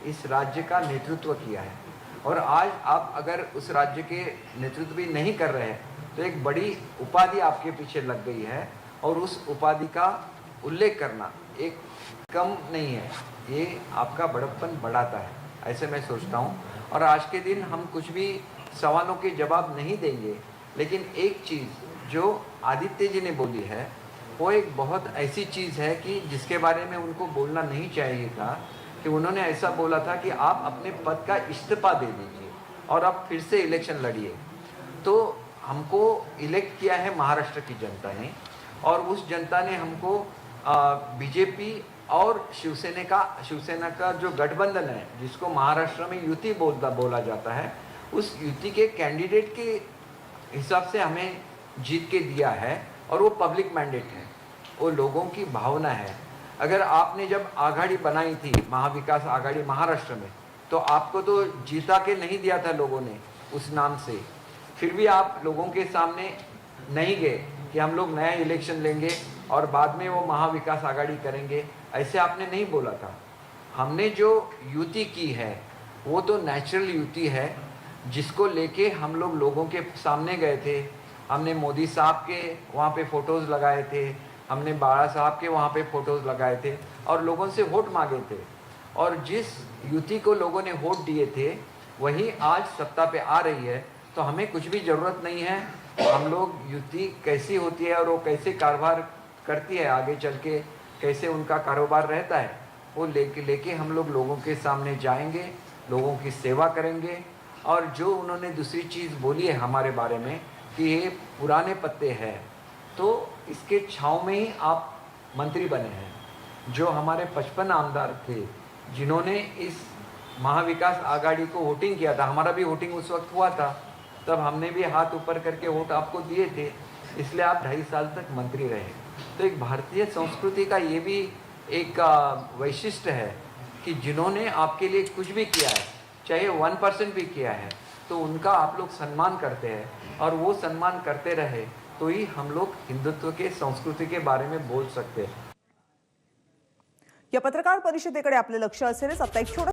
इस राज्य का नेतृत्व किया है और आज आप अगर उस राज्य के नेतृत्व भी नहीं कर रहे हैं तो एक बड़ी उपाधि आपके पीछे लग गई है और उस उपाधि का उल्लेख करना एक कम नहीं है, ये आपका बड़प्पन बढ़ाता है, ऐसे मैं सोचता हूँ। और आज के दिन हम कुछ भी सवालों के जवाब नहीं देंगे, लेकिन एक चीज़ जो आदित्य जी ने बोली है वो एक बहुत ऐसी चीज़ है कि जिसके बारे में उनको बोलना नहीं चाहिए था, कि उन्होंने ऐसा बोला था कि आप अपने पद का इस्तीफा दे दीजिए और आप फिर से इलेक्शन लड़िए। तो हमको इलेक्ट किया है महाराष्ट्र की जनता ने और उस जनता ने हमको बीजेपी और शिवसेना का जो गठबंधन है जिसको महाराष्ट्र में युति बोला जाता है, उस युति के कैंडिडेट के हिसाब से हमें जीत के दिया है और वो पब्लिक मैंडेट है, वो लोगों की भावना है। अगर आपने जब आघाड़ी बनाई थी महाविकास आघाड़ी महाराष्ट्र में तो आपको तो जीता के नहीं दिया था लोगों ने उस नाम से, फिर भी आप लोगों के सामने नहीं गए कि हम लोग नया इलेक्शन लेंगे और बाद में वो महाविकास आघाड़ी करेंगे, ऐसे आपने नहीं बोला था। हमने जो युति की है वो तो नेचुरल युति है जिसको लेके हम लोग लोगों के सामने गए थे। हमने मोदी साहब के वहाँ पे फ़ोटोज़ लगाए थे, हमने बाला साहब के वहाँ पे फ़ोटोज़ लगाए थे और लोगों से वोट मांगे थे और जिस युति को लोगों ने वोट दिए थे वही आज सत्ता पे आ रही है। तो हमें कुछ भी ज़रूरत नहीं है, हम लोग युति कैसी होती है और वो कैसे कारोबार करती है आगे चल के, कैसे उनका कारोबार रहता है, वो लेके हम लोग लोगों के सामने जाएंगे, लोगों की सेवा करेंगे। और जो उन्होंने दूसरी चीज़ बोली है हमारे बारे में कि ये पुराने पत्ते हैं, तो इसके छाँव में ही आप मंत्री बने हैं। जो हमारे 55 आमदार थे जिन्होंने इस महाविकास आघाड़ी को वोटिंग किया था, हमारा भी वोटिंग उस वक्त हुआ था, तब हमने भी हाथ ऊपर करके वोट आपको दिए थे, इसलिए आप 2.5 साल तक मंत्री रहे। तो एक भारतीय संस्कृति का ये भी एक वैशिष्ट्य है कि जिन्होंने आपके लिए कुछ भी किया है, चाहे 1% भी किया है, तो उनका आप लोग सम्मान करते हैं और वो सम्मान करते रहे तो ही हम लोग हिंदुत्व के संस्कृती के बारे में बोल सकते हैं। या पत्रकार परिषदेकडे आपलं लक्ष असेलच। आता एक छोटा